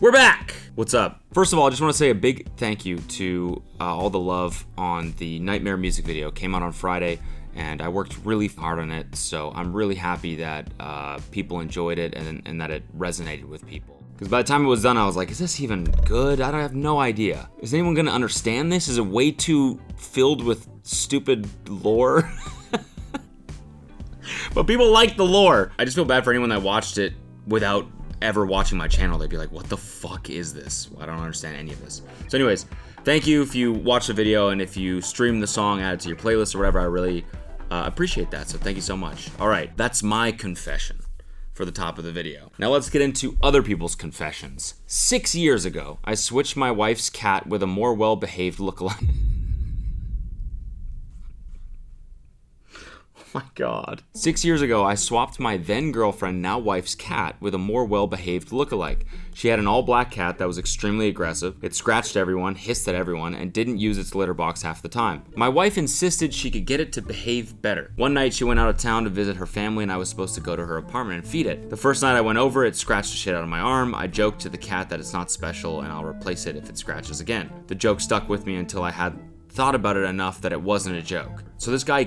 We're back! What's up? First of all, I just want to say a big thank you to all the love on the Nightmare music video. It came out on Friday, and I worked really hard on it, so I'm really happy that people enjoyed it and that it resonated with people. Because by the time it was done, I was like, is this even good? I have no idea. Is anyone going to understand this? Is it way too filled with stupid lore? But people like the lore. I just feel bad for anyone that watched it without ever watching my channel. They'd be like, what the fuck is this? I don't understand any of this. So anyways, thank you if you watched the video, and if you stream the song, add it to your playlist or whatever. I really appreciate that, so thank you so much. All right, that's my confession for the top of the video. Now let's get into other people's confessions. 6 years ago, I switched my wife's cat with a more well-behaved lookalike. My God. 6 years ago, I swapped my then girlfriend, now wife's cat with a more well-behaved lookalike. She had an all-black cat that was extremely aggressive. It scratched everyone, hissed at everyone, and didn't use its litter box half the time. My wife insisted she could get it to behave better. One night, she went out of town to visit her family, and I was supposed to go to her apartment and feed it. The first night I went over, it scratched the shit out of my arm. I joked to the cat that it's not special, and I'll replace it if it scratches again. The joke stuck with me until I had thought about it enough that it wasn't a joke. So this guy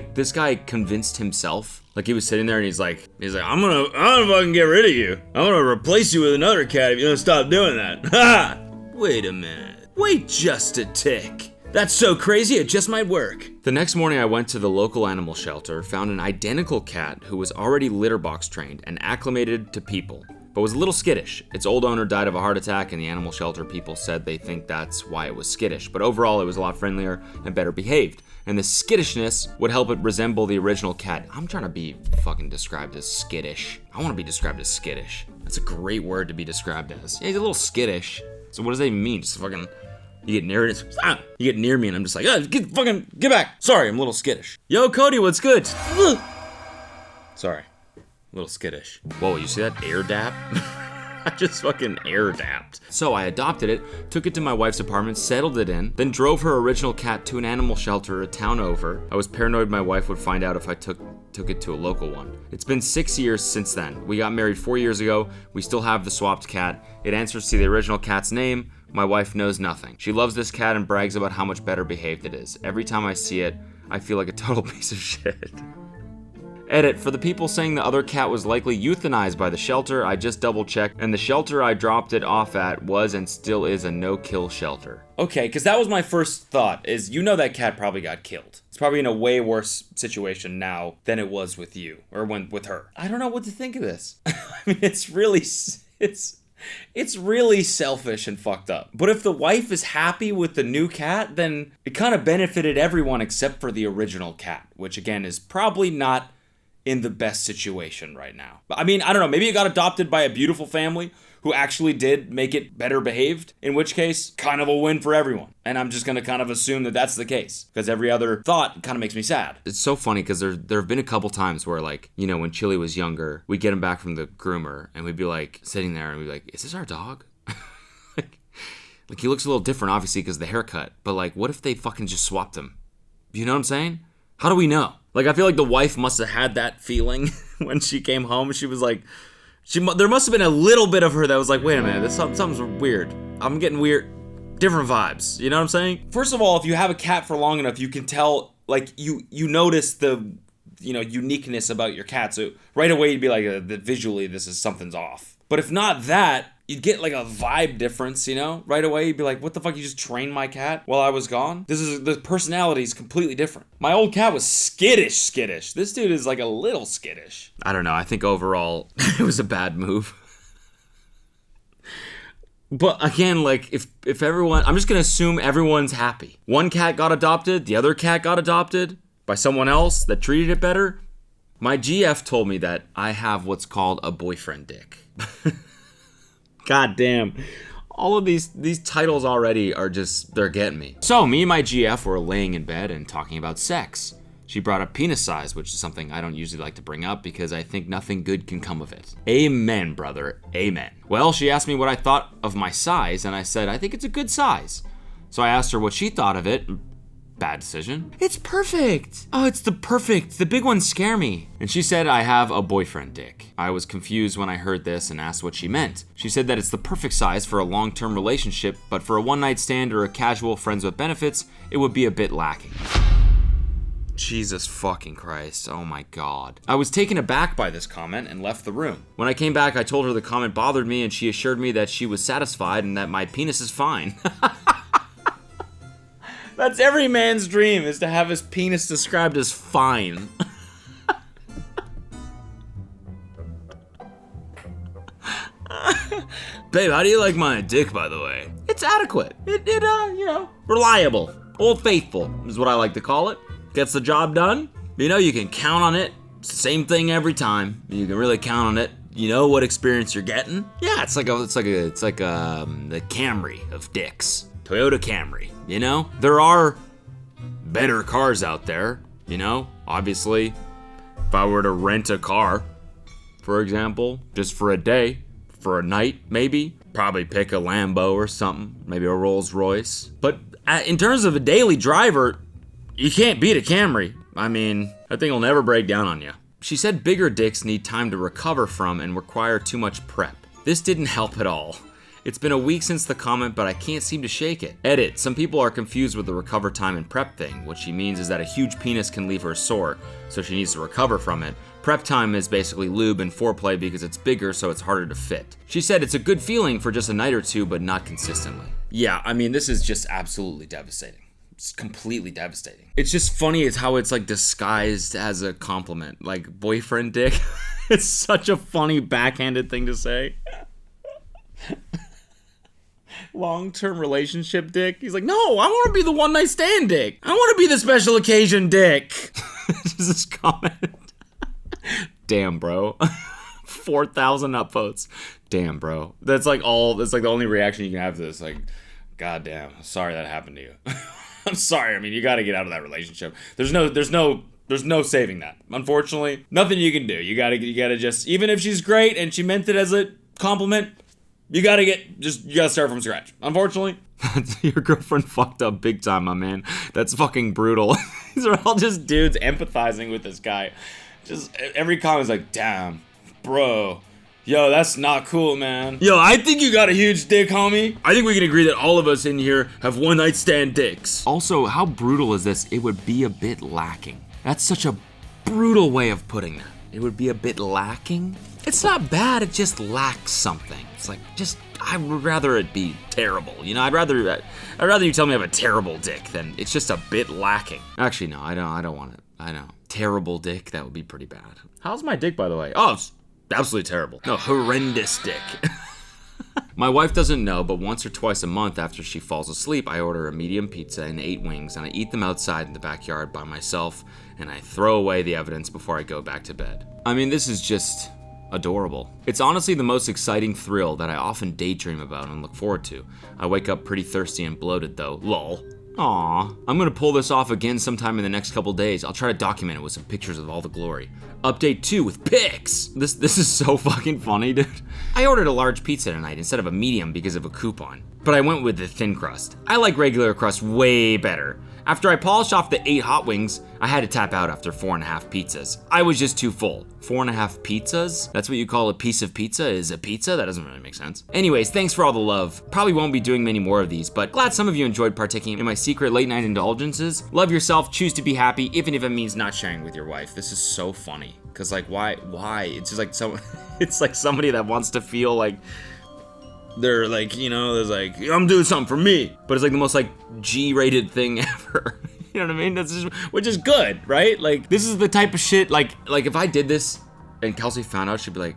convinced himself. Like, he was sitting there and he's like, I'm gonna fucking get rid of you. I'm gonna replace you with another cat if you don't stop doing that. Ha! Wait a minute. Wait just a tick. That's so crazy, it just might work. The next morning I went to the local animal shelter, found an identical cat who was already litter box trained and acclimated to people, but was a little skittish. Its old owner died of a heart attack, and the animal shelter people said they think that's why it was skittish. But overall, it was a lot friendlier and better behaved. And the skittishness would help it resemble the original cat. I'm trying to be fucking described as skittish. I want to be described as skittish. That's a great word to be described as. Yeah, he's a little skittish. So what does that even mean? Just fucking, you get near it, you get near me, and I'm just like, get back. Sorry, I'm a little skittish. Yo, Cody, what's good? Sorry. A little skittish. Whoa, you see that air dap? I just fucking air dapped. So I adopted it, took it to my wife's apartment, settled it in, then drove her original cat to an animal shelter a town over. I was paranoid my wife would find out if I took it to a local one. It's been 6 years since then. We got married 4 years ago. We still have the swapped cat. It answers to the original cat's name. My wife knows nothing. She loves this cat and brags about how much better behaved it is. Every time I see it, I feel like a total piece of shit. Edit, for the people saying the other cat was likely euthanized by the shelter, I just double checked, and the shelter I dropped it off at was and still is a no-kill shelter. Okay, because that was my first thought, is that cat probably got killed. It's probably in a way worse situation now than it was with you, or with her. I don't know what to think of this. I mean, it's really selfish and fucked up. But if the wife is happy with the new cat, then it kind of benefited everyone except for the original cat, which again is probably not in the best situation right now. I mean, I don't know, maybe it got adopted by a beautiful family who actually did make it better behaved, in which case, kind of a win for everyone. And I'm just gonna kind of assume that that's the case, because every other thought kind of makes me sad. It's so funny, because there have been a couple times where, like, when Chili was younger, we'd get him back from the groomer, and we'd be like, sitting there, and we'd be like, is this our dog? like he looks a little different, obviously, because of the haircut, but like, what if they fucking just swapped him? You know what I'm saying? How do we know? Like, I feel like the wife must have had that feeling when she came home. She was like, there must have been a little bit of her that was like, wait a minute, something's weird. I'm getting weird, different vibes. You know what I'm saying? First of all, if you have a cat for long enough, you can tell, like, you notice the, uniqueness about your cat. So right away you'd be like, visually, something's off. But if not that, you'd get like a vibe difference, right away. You'd be like, what the fuck, you just trained my cat while I was gone? The personality is completely different. My old cat was skittish. This dude is like a little skittish. I don't know, I think overall it was a bad move. But again, like, if everyone, I'm just gonna assume everyone's happy. One cat got adopted, the other cat got adopted by someone else that treated it better. My GF told me that I have what's called a boyfriend dick. God damn. All of these titles already are just, they're getting me. So me and my GF were laying in bed and talking about sex. She brought up penis size, which is something I don't usually like to bring up because I think nothing good can come of it. Amen, brother, amen. Well, she asked me what I thought of my size, and I said, I think it's a good size. So I asked her what she thought of it. bad decision. It's perfect. Oh, it's the big ones scare me. And she said, I have a boyfriend dick. I was confused when I heard this and asked what she meant. She said that it's the perfect size for a long-term relationship, but for a one-night stand or a casual friends with benefits, it would be a bit lacking. Jesus fucking Christ, oh my God. I was taken aback by this comment and left the room. When I came back, I told her the comment bothered me and she assured me that she was satisfied and that my penis is fine. That's every man's dream, is to have his penis described as fine. Babe, how do you like my dick, by the way? It's adequate. Reliable. Old Faithful is what I like to call it. Gets the job done. You can count on it. It's the same thing every time. You can really count on it. You know what experience you're getting. Yeah, it's like the Camry of dicks. Toyota Camry, There are better cars out there, Obviously, if I were to rent a car, for example, just for a day, for a night, maybe, probably pick a Lambo or something, maybe a Rolls Royce. But in terms of a daily driver, you can't beat a Camry. I mean, that thing will never break down on you. She said bigger dicks need time to recover from and require too much prep. This didn't help at all. It's been a week since the comment, but I can't seem to shake it. Edit, some people are confused with the recover time and prep thing. What she means is that a huge penis can leave her sore, so she needs to recover from it. Prep time is basically lube and foreplay because it's bigger, so it's harder to fit. She said it's a good feeling for just a night or two, but not consistently. Yeah, I mean, this is just absolutely devastating. It's completely devastating. It's just funny as how it's like disguised as a compliment, like boyfriend dick. It's such a funny backhanded thing to say. Long-term relationship dick. He's like, no, I want to be the one-night stand dick. I want to be the special occasion dick. Just this comment. Damn, bro. 4,000 upvotes. Damn, bro. That's like the only reaction you can have to this. Like, goddamn, sorry that happened to you. I'm sorry. I mean, you got to get out of that relationship. There's no saving that. Unfortunately, nothing you can do. You gotta just, even if she's great and she meant it as a compliment, you gotta start from scratch. Unfortunately, your girlfriend fucked up big time, my man. That's fucking brutal. These are all just dudes empathizing with this guy. Just every comment's like, damn, bro. Yo, that's not cool, man. Yo, I think you got a huge dick, homie. I think we can agree that all of us in here have one-night stand dicks. Also, how brutal is this? It would be a bit lacking. That's such a brutal way of putting that. It would be a bit lacking. It's not bad, it just lacks something. It's like, I would rather it be terrible. I'd rather you tell me I have a terrible dick than it's just a bit lacking. Actually, no, I don't want it. I know. Terrible dick, that would be pretty bad. How's my dick, by the way? Oh, it's absolutely terrible. No, horrendous dick. My wife doesn't know, but once or twice a month after she falls asleep, I order a medium pizza and 8 wings, and I eat them outside in the backyard by myself, and I throw away the evidence before I go back to bed. I mean, this is just adorable. It's honestly the most exciting thrill that I often daydream about and look forward to. I wake up pretty thirsty and bloated though, lol. Aww. I'm gonna pull this off again sometime in the next couple days. I'll try to document it with some pictures of all the glory. Update 2 with pics! This is so fucking funny, dude. I ordered a large pizza tonight instead of a medium because of a coupon, but I went with the thin crust. I like regular crust way better. After I polished off the 8 hot wings, I had to tap out after 4.5 pizzas. I was just too full. 4.5 pizzas? That's what you call a piece of pizza is a pizza? That doesn't really make sense. Anyways, thanks for all the love. Probably won't be doing many more of these, but glad some of you enjoyed partaking in my secret late night indulgences. Love yourself, choose to be happy, even if it means not sharing with your wife. This is so funny. Cause like, why? It's just like it's like somebody that wants to feel like they're like, there's like, I'm doing something for me. But it's like the most like G-rated thing ever. You know what I mean? That's just, which is good, right? Like, this is the type of shit, like if I did this and Kelsey found out, she'd be like,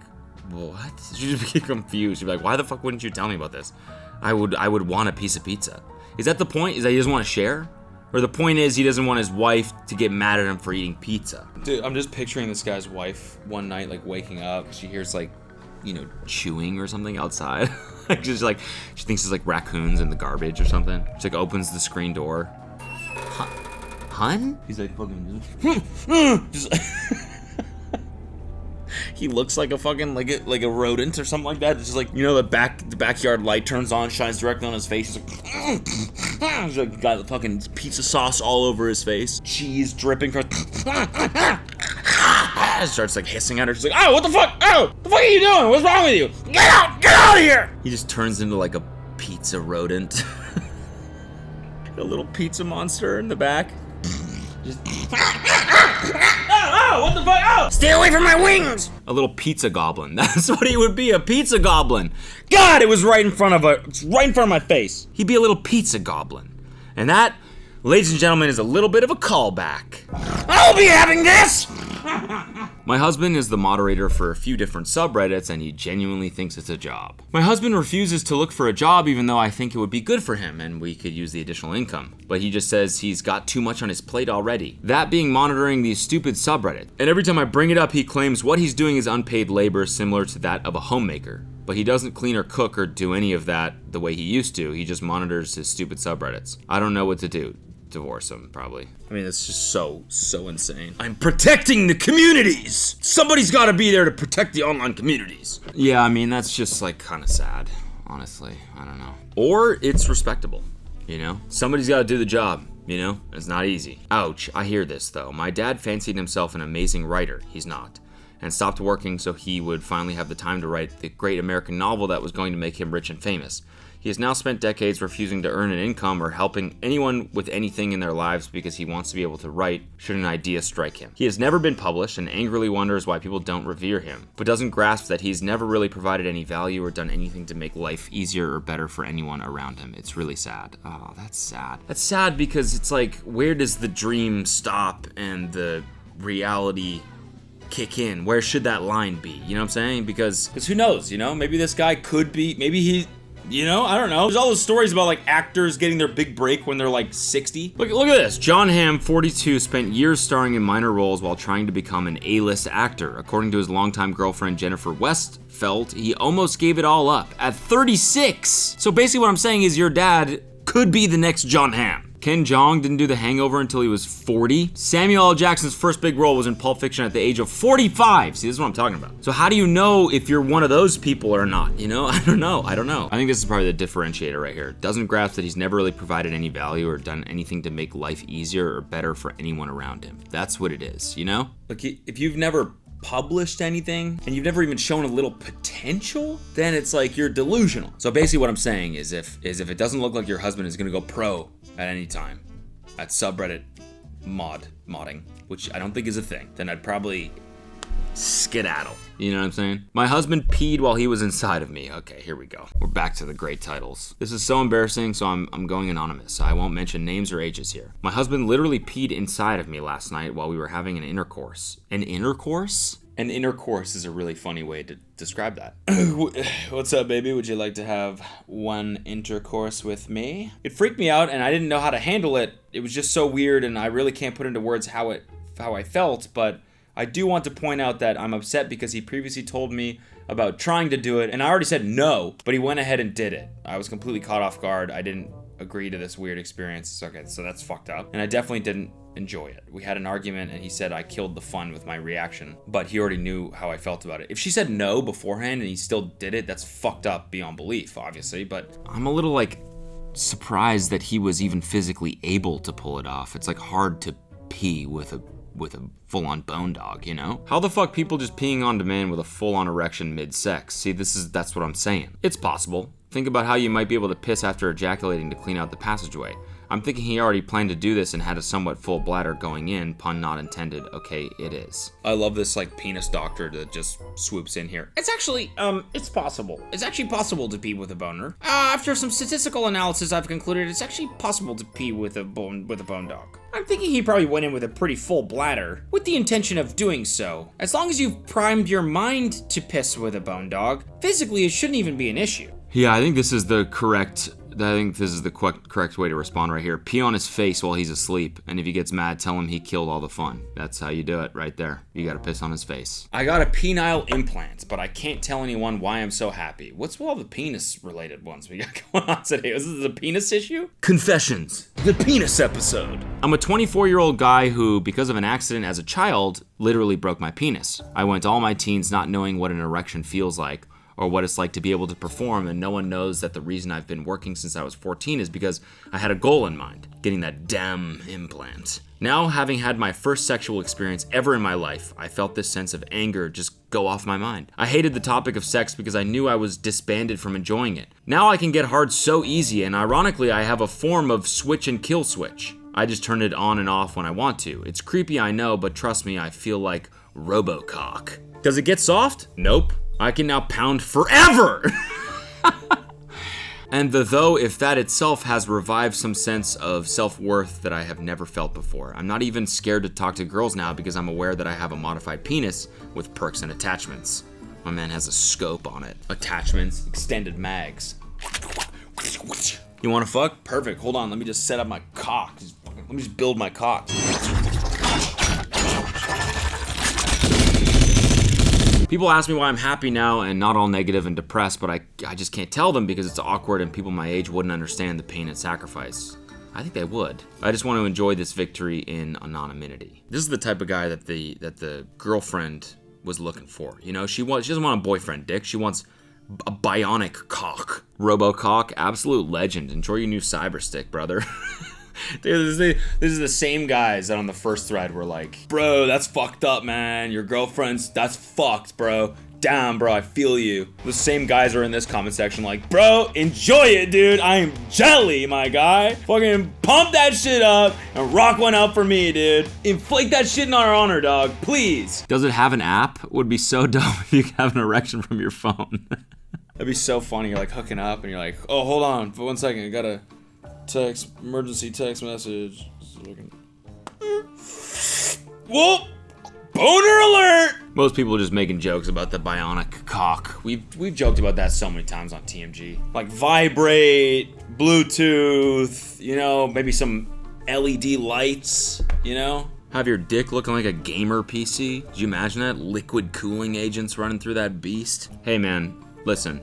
what? She'd just be confused. She'd be like, why the fuck wouldn't you tell me about this? I would want a piece of pizza. Is that the point? Is that he doesn't want to share? Or the point is he doesn't want his wife to get mad at him for eating pizza? Dude, I'm just picturing this guy's wife one night, like waking up. She hears like, chewing or something outside. Like, just like, she thinks it's like raccoons in the garbage or something. She like opens the screen door. Hun? He's like fucking just he looks like a fucking like a rodent or something like that. It's just like, the backyard light turns on, shines directly on his face. He's like He's like, got the fucking pizza sauce all over his face. Cheese dripping from... Starts like hissing at her. She's like, oh, what the fuck? Oh, what the fuck are you doing? What's wrong with you? Get out of here! He just turns into like a pizza rodent. A little pizza monster in the back. Just... Oh, what the fuck? Oh! Stay away from my wings! A little pizza goblin. That's what he would be, a pizza goblin. God, it was right in front of my face. He'd be a little pizza goblin. And that, ladies and gentlemen, is a little bit of a callback. I'll be having this! My husband is the moderator for a few different subreddits, and he genuinely thinks it's a job. My husband refuses to look for a job even though I think it would be good for him and we could use the additional income. But he just says he's got too much on his plate already. That being monitoring these stupid subreddits. And every time I bring it up, he claims what he's doing is unpaid labor similar to that of a homemaker. But he doesn't clean or cook or do any of that the way he used to. He just monitors his stupid subreddits. I don't know what to do. Divorce him, probably. I mean, it's just so insane. I'm protecting the communities! Somebody's gotta be there to protect the online communities. Yeah, I mean, that's just like kind of sad, honestly. I don't know. Or it's respectable, you know? Somebody's gotta do the job, you know? It's not easy. Ouch, I hear this though. My dad fancied himself an amazing writer. He's not. And stopped working so he would finally have the time to write the great American novel that was going to make him rich and famous. He has now spent decades refusing to earn an income or helping anyone with anything in their lives because he wants to be able to write should an idea strike him. He has never been published and angrily wonders why people don't revere him, but doesn't grasp that he's never really provided any value or done anything to make life easier or better for anyone around him. It's really sad. Oh, that's sad. That's sad because it's like, where does the dream stop and the reality kick in? Where should that line be? You know what I'm saying? Because who knows, you know? Maybe this guy could be, maybe he... You know, I don't know. There's all those stories about like actors getting their big break when they're like 60. Look at this. John Hamm, 42, spent years starring in minor roles while trying to become an A-list actor. According to his longtime girlfriend Jennifer Westfeldt, he almost gave it all up at 36. So basically what I'm saying is your dad could be the next John Hamm. Ken Jeong didn't do The Hangover until he was 40. Samuel L. Jackson's first big role was in Pulp Fiction at the age of 45. See, this is what I'm talking about. So how do you know if you're one of those people or not? You know, I don't know. I think this is probably the differentiator right here. Doesn't grasp that he's never really provided any value or done anything to make life easier or better for anyone around him. That's what it is, you know? Like, if you've never published anything and you've never even shown a little potential, then it's like you're delusional. So basically what I'm saying is if it doesn't look like your husband is gonna go pro at any time at subreddit modding, which I don't think is a thing, then I'd probably skedaddle. You know what I'm saying? My husband peed while he was inside of me. Okay, here we go. We're back to the great titles. This is so embarrassing, so I'm going anonymous. I won't mention names or ages here. My husband literally peed inside of me last night while we were having an intercourse. An intercourse? An intercourse is a really funny way to describe that. What's up, baby? Would you like to have one intercourse with me? It freaked me out and I didn't know how to handle it. It was just so weird and I really can't put into words how I felt, but I do want to point out that I'm upset because he previously told me about trying to do it and I already said no, but he went ahead and did it. I was completely caught off guard. I didn't agree to this weird experience. Okay, so that's fucked up. And I definitely didn't enjoy it. We had an argument and he said I killed the fun with my reaction, but he already knew how I felt about it. If she said no beforehand and he still did it, that's fucked up beyond belief, obviously, but I'm a little like surprised that he was even physically able to pull it off. It's like hard to pee with a full-on bone dog, you know? How the fuck people just peeing on demand with a full-on erection mid-sex? See, that's what I'm saying. It's possible. Think about how you might be able to piss after ejaculating to clean out the passageway. I'm thinking he already planned to do this and had a somewhat full bladder going in, pun not intended. Okay, it is. I love this like penis doctor that just swoops in here. It's actually, it's possible. It's actually possible to pee with a boner. After some statistical analysis, I've concluded it's actually possible to pee with a bone dog. I'm thinking he probably went in with a pretty full bladder, with the intention of doing so. As long as you've primed your mind to piss with a bone dog, physically it shouldn't even be an issue. Yeah, I think this is the correct way to respond right here. Pee on his face while he's asleep, and if he gets mad, tell him he killed all the fun. That's how you do it right there. You gotta piss on his face. I got a penile implant, but I can't tell anyone why I'm so happy. What's with all the penis-related ones we got going on today? Is this a penis issue? Confessions. The penis episode. I'm a 24-year-old guy who, because of an accident as a child, literally broke my penis. I went all my teens not knowing what an erection feels like, or what it's like to be able to perform, and no one knows that the reason I've been working since I was 14 is because I had a goal in mind, getting that damn implant. Now, having had my first sexual experience ever in my life, I felt this sense of anger just go off my mind. I hated the topic of sex because I knew I was disbanded from enjoying it. Now I can get hard so easy, and ironically, I have a form of switch and kill switch. I just turn it on and off when I want to. It's creepy, I know, but trust me, I feel like Robocock. Does it get soft? Nope. I can now pound forever! And though if that itself has revived some sense of self-worth that I have never felt before. I'm not even scared to talk to girls now because I'm aware that I have a modified penis with perks and attachments. My man has a scope on it. Attachments, extended mags. You wanna fuck? Perfect, hold on, let me just set up my cock. Let me just build my cock. People ask me why I'm happy now and not all negative and depressed, but I just can't tell them because it's awkward and people my age wouldn't understand the pain and sacrifice. I think they would. I just want to enjoy this victory in anonymity. This is the type of guy that the girlfriend was looking for. You know, she doesn't want a boyfriend dick. She wants a bionic cock. Robocock, absolute legend. Enjoy your new cyber stick, brother. Dude, this is the same guys that on the first thread were like, bro, that's fucked up, man. Your girlfriend's, that's fucked, bro. Damn, bro, I feel you. The same guys are in this comment section like, bro, enjoy it, dude. I am jelly, my guy. Fucking pump that shit up and rock one out for me, dude. Inflate that shit in our honor, dog, please. Does it have an app? Would be so dope if you could have an erection from your phone. That'd be so funny. You're like hooking up and you're like, oh, hold on for 1 second. I gotta emergency text message. Whoop! Boner alert! Most people are just making jokes about the bionic cock. We've joked about that so many times on TMG. Like vibrate, Bluetooth, you know, maybe some LED lights, you know? Have your dick looking like a gamer PC. Did you imagine that? Liquid cooling agents running through that beast. Hey man, listen,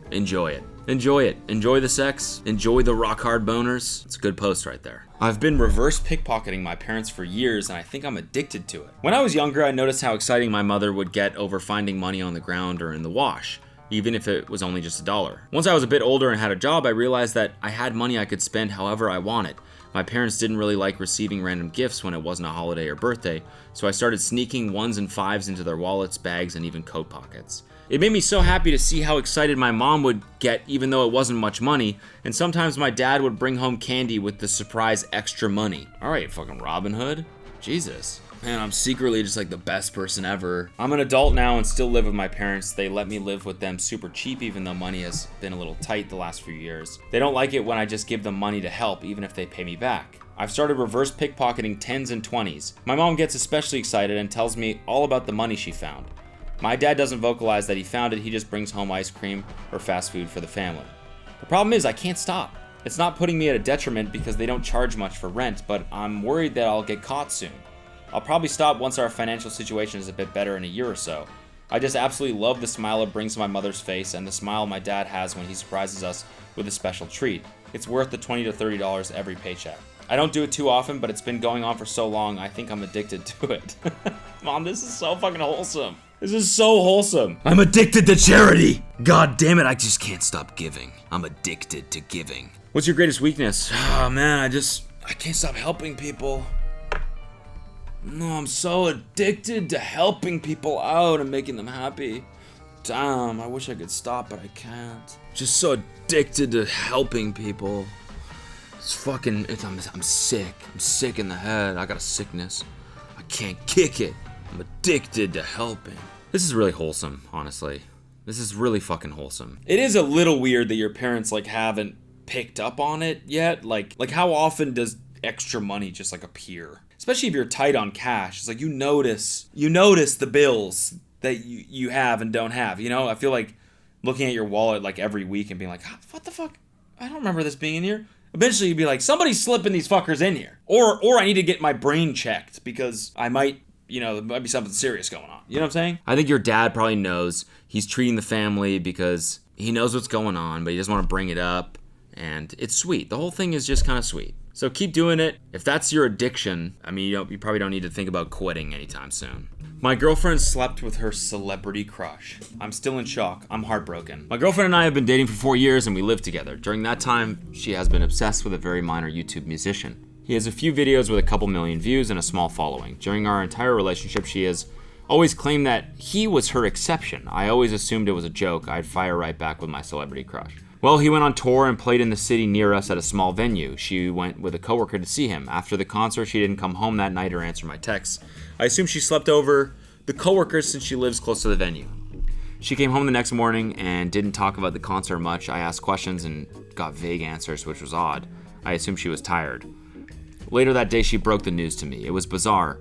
enjoy it. Enjoy it. Enjoy the sex. Enjoy the rock hard boners. It's a good post right there. I've been reverse pickpocketing my parents for years and I think I'm addicted to it. When I was younger, I noticed how exciting my mother would get over finding money on the ground or in the wash, even if it was only just $1. Once I was a bit older and had a job, I realized that I had money I could spend however I wanted. My parents didn't really like receiving random gifts when it wasn't a holiday or birthday, so I started sneaking 1s and 5s into their wallets, bags, and even coat pockets. It made me so happy to see how excited my mom would get even though it wasn't much money, and sometimes my dad would bring home candy with the surprise extra money. Alright, fucking Robin Hood. Jesus. Man, I'm secretly just like the best person ever. I'm an adult now and still live with my parents. They let me live with them super cheap even though money has been a little tight the last few years. They don't like it when I just give them money to help even if they pay me back. I've started reverse pickpocketing 10s and 20s. My mom gets especially excited and tells me all about the money she found. My dad doesn't vocalize that he found it, he just brings home ice cream or fast food for the family. The problem is I can't stop. It's not putting me at a detriment because they don't charge much for rent, but I'm worried that I'll get caught soon. I'll probably stop once our financial situation is a bit better in a year or so. I just absolutely love the smile it brings to my mother's face and the smile my dad has when he surprises us with a special treat. It's worth the $20 to $30 every paycheck. I don't do it too often, but it's been going on for so long, I think I'm addicted to it. Mom, this is so fucking wholesome. This is so wholesome. I'm addicted to charity. God damn it, I just can't stop giving. I'm addicted to giving. What's your greatest weakness? Oh man, I can't stop helping people. No, I'm so addicted to helping people out and making them happy. Damn, I wish I could stop, but I can't. Just so addicted to helping people. I'm sick. I'm sick in the head. I got a sickness. I can't kick it. I'm addicted to helping. This is really wholesome, honestly. This is really fucking wholesome. It is a little weird that your parents like haven't picked up on it yet. Like how often does extra money just like appear? Especially if you're tight on cash. It's like you notice the bills that you have and don't have. You know, I feel like looking at your wallet like every week and being like, what the fuck? I don't remember this being in here. Eventually you'd be like, somebody's slipping these fuckers in here. Or I need to get my brain checked because I might, you know, there might be something serious going on. You know what I'm saying? I think your dad probably knows he's treating the family because he knows what's going on, but he doesn't want to bring it up. And it's sweet. The whole thing is just kind of sweet. So keep doing it. If that's your addiction, I mean, you probably don't need to think about quitting anytime soon. My girlfriend slept with her celebrity crush. I'm still in shock. I'm heartbroken. My girlfriend and I have been dating for 4 years and we live together. During that time, she has been obsessed with a very minor YouTube musician. He has a few videos with a couple million views and a small following. During our entire relationship, she has always claimed that he was her exception. I always assumed it was a joke. I'd fire right back with my celebrity crush. Well, he went on tour and played in the city near us at a small venue. She went with a coworker to see him. After the concert, she didn't come home that night or answer my texts. I assume she slept over the coworker since she lives close to the venue. She came home the next morning and didn't talk about the concert much. I asked questions and got vague answers, which was odd. I assumed she was tired. Later that day, she broke the news to me. It was bizarre.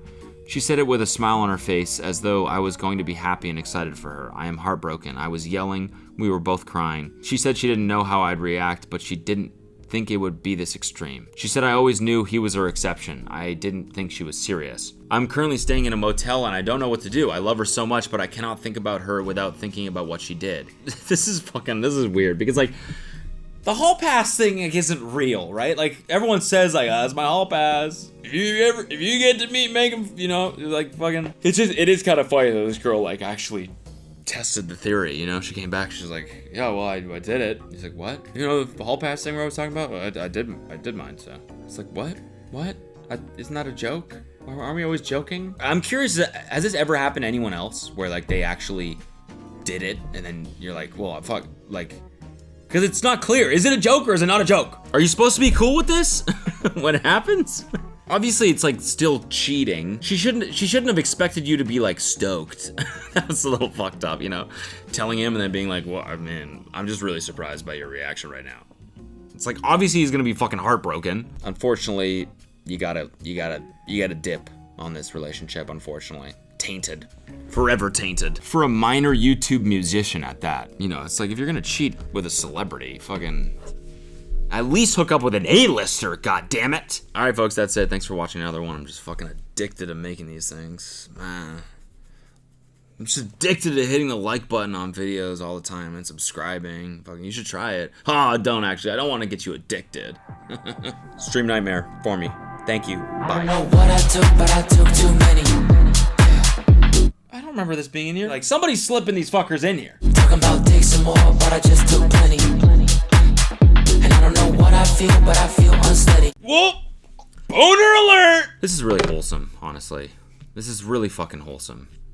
She said it with a smile on her face, as though I was going to be happy and excited for her. I am heartbroken. I was yelling. We were both crying. She said she didn't know how I'd react, but she didn't think it would be this extreme. She said I always knew he was her exception. I didn't think she was serious. I'm currently staying in a motel and I don't know what to do. I love her so much, but I cannot think about her without thinking about what she did. This is weird because like, the hall pass thing like, isn't real, right? Like everyone says like, that's my hall pass. If you get to meet Megan, you know, like fucking. It is kind of funny that this girl like actually tested the theory. You know, she came back. She's like, yeah, well, I did it. He's like, what? You know, the hall pass thing where I was talking about. Well, I did mine. So it's like, what? Isn't that a joke? Aren't we always joking? I'm curious. Has this ever happened to anyone else where like they actually did it and then you're like, well, fuck, like. Because it's not clear. Is it a joke or is it not a joke? Are you supposed to be cool with this when it happens? Obviously, it's like still cheating. She shouldn't have expected you to be like stoked. That was a little fucked up, you know? Telling him and then being like, well, man, I'm just really surprised by your reaction right now. It's like, obviously he's gonna be fucking heartbroken. Unfortunately, you gotta dip on this relationship, unfortunately. Tainted. Forever tainted. For a minor YouTube musician at that. You know, it's like if you're gonna cheat with a celebrity, fucking at least hook up with an A-lister, goddammit. Alright folks, that's it. Thanks for watching another one. I'm just fucking addicted to making these things. Man. I'm just addicted to hitting the like button on videos all the time and subscribing. Fucking, you should try it. Don't actually. I don't want to get you addicted. Stream Nightmare for me. Thank you. Bye. I don't know what I took, but I took too many. I don't remember this being in here. Like, somebody's slipping these fuckers in here. Talking about take some more, but I just took plenty. And I don't know what I feel, but I feel unsteady. Whoop! Boner alert! This is really wholesome, honestly. This is really fucking wholesome.